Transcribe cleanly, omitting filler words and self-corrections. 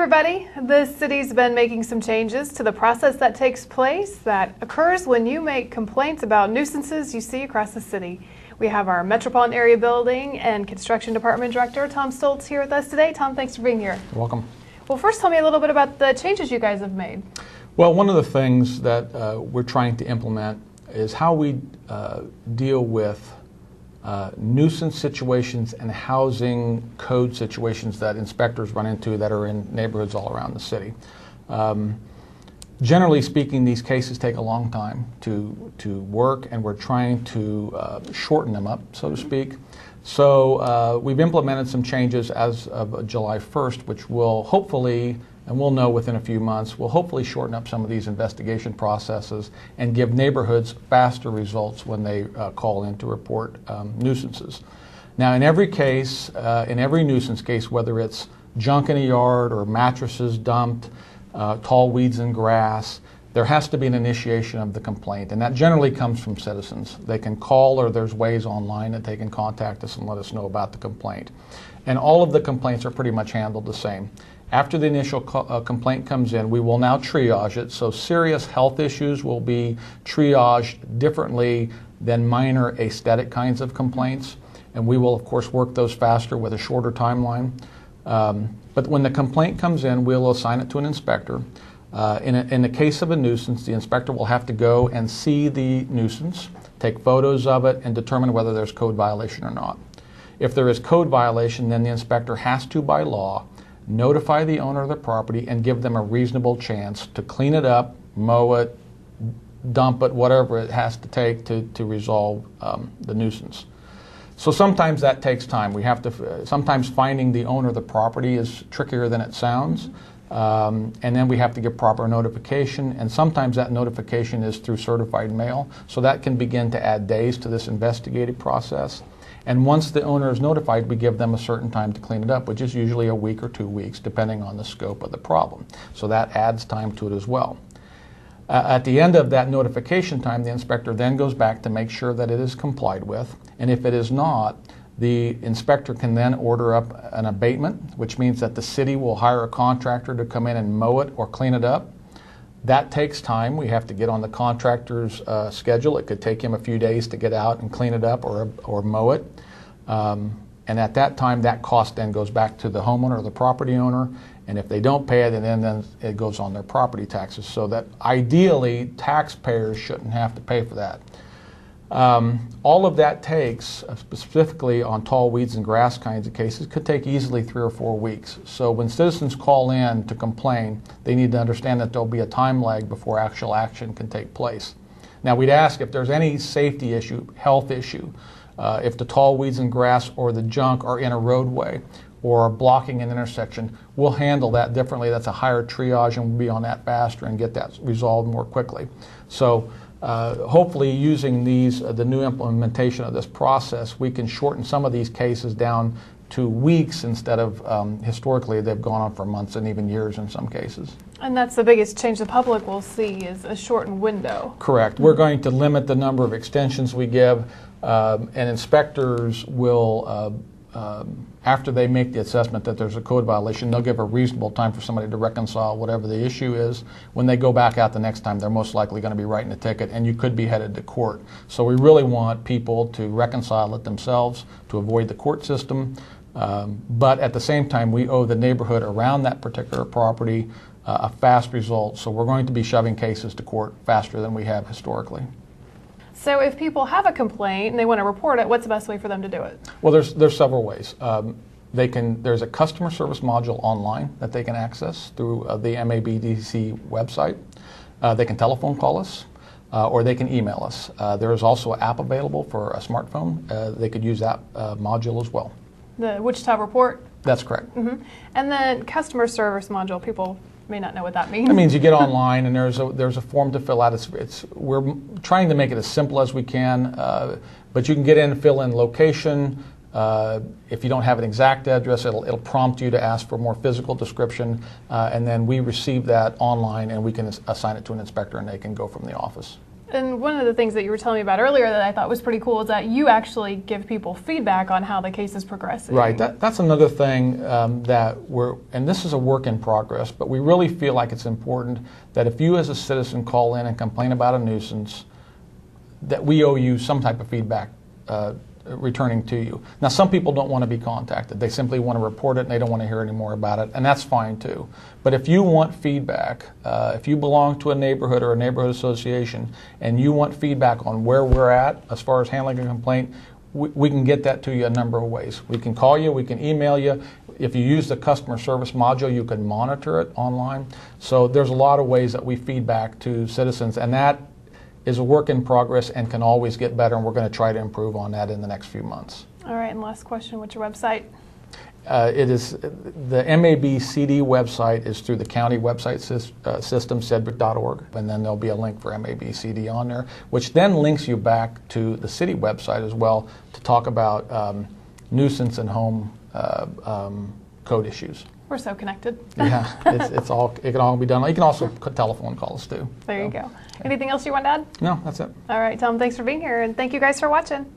everybody. The city's been making some changes to the process that takes place that occurs when you make complaints about nuisances you see across the city. We have our Metropolitan Area Building and Construction Department Director, Tom Stoltz, here with us today. Tom, thanks for being here. You're welcome. Well, first tell me a little bit about the changes you guys have made. Well, one of the things that we're trying to implement is how we deal with nuisance situations and housing code situations that inspectors run into that are in neighborhoods all around the city. Generally speaking, these cases take a long time to work, and we're trying to shorten them up, so to speak. So we've implemented some changes as of July 1st, which will hopefully, and we'll know within a few months, will hopefully shorten up some of these investigation processes and give neighborhoods faster results when they call in to report nuisances. Now, in every case, in every nuisance case, whether it's junk in a yard or mattresses dumped, tall weeds and grass, there has to be an initiation of the complaint, and that generally comes from citizens. They can call, or there's ways online that they can contact us and let us know about the complaint. And all of the complaints are pretty much handled the same. After the initial complaint comes in, we will now triage it. So serious health issues will be triaged differently than minor aesthetic kinds of complaints. And we will, of course, work those faster with a shorter timeline. But when the complaint comes in, we'll assign it to an inspector. In the case of a nuisance, the inspector will have to go and see the nuisance, take photos of it, and determine whether there's code violation or not. If there is code violation, then the inspector has to, by law, notify the owner of the property and give them a reasonable chance to clean it up, mow it, dump it, whatever it has to take to resolve the nuisance. So sometimes that takes time. We have to, sometimes finding the owner of the property is trickier than it sounds. And then we have to give proper notification, and sometimes that notification is through certified mail. So that can begin to add days to this investigative process. And once the owner is notified, we give them a certain time to clean it up, which is usually a week or 2 weeks, depending on the scope of the problem. So that adds time to it as well. At the end of that notification time, the inspector then goes back to make sure that it is complied with. And if it is not, the inspector can then order up an abatement, which means that the city will hire a contractor to come in and mow it or clean it up. That takes time. We have to get on the contractor's schedule. It could take him a few days to get out and clean it up or mow it. And at that time, that cost then goes back to the homeowner or the property owner. And if they don't pay it, then it goes on their property taxes. So that ideally, taxpayers shouldn't have to pay for that. All of that takes, specifically on tall weeds and grass kinds of cases, could take easily 3 or 4 weeks. So when citizens call in to complain, they need to understand that there'll be a time lag before actual action can take place. Now, we'd ask if there's any safety issue, health issue, if the tall weeds and grass or the junk are in a roadway or blocking an intersection, we'll handle that differently. That's a higher triage, and we'll be on that faster and get that resolved more quickly. So hopefully using the new implementation of this process, we can shorten some of these cases down to weeks instead of historically they've gone on for months and even years in some cases. And that's the biggest change the public will see, is a shortened window. Correct. We're going to limit the number of extensions we give, and inspectors will, after they make the assessment that there's a code violation, they'll give a reasonable time for somebody to reconcile whatever the issue is. When they go back out the next time, they're most likely going to be writing a ticket, and you could be headed to court. So we really want people to reconcile it themselves to avoid the court system. But at the same time, we owe the neighborhood around that particular property a fast result. So we're going to be shoving cases to court faster than we have historically. So if people have a complaint and they want to report it, what's the best way for them to do it? Well, there's several ways. There's a customer service module online that they can access through the MABCD website. They can telephone call us, or they can email us. There is also an app available for a smartphone. They could use that module as well. The Wichita report? That's correct. Mm-hmm. And then customer service module, people may not know what that means. That means you get online and there's a form to fill out. We're trying to make it as simple as we can, but you can get in and fill in location. If you don't have an exact address, it'll prompt you to ask for more physical description, and then we receive that online and we can assign it to an inspector and they can go from the office. And one of the things that you were telling me about earlier that I thought was pretty cool is that you actually give people feedback on how the case is progressing. Right. That's another thing that and this is a work in progress, but we really feel like it's important that if you as a citizen call in and complain about a nuisance, that we owe you some type of feedback returning to you. Now, some people don't want to be contacted. They simply want to report it and they don't want to hear any more about it, and that's fine too. But if you want feedback, if you belong to a neighborhood or a neighborhood association and you want feedback on where we're at as far as handling a complaint, we can get that to you a number of ways. We can call you, we can email you. If you use the customer service module, you can monitor it online. So there's a lot of ways that we feedback to citizens, and that is a work in progress and can always get better, and we're going to try to improve on that in the next few months. All right, and last question, what's your website? It is the MABCD website is through the county website system, sedgwick.org, and then there'll be a link for MABCD on there, which then links you back to the city website as well to talk about nuisance and home code issues. We're so connected. Yeah, it can all be done. You can also telephone calls too. There you go. Anything else you want to add? No, that's it. All right, Tom, thanks for being here, and thank you guys for watching.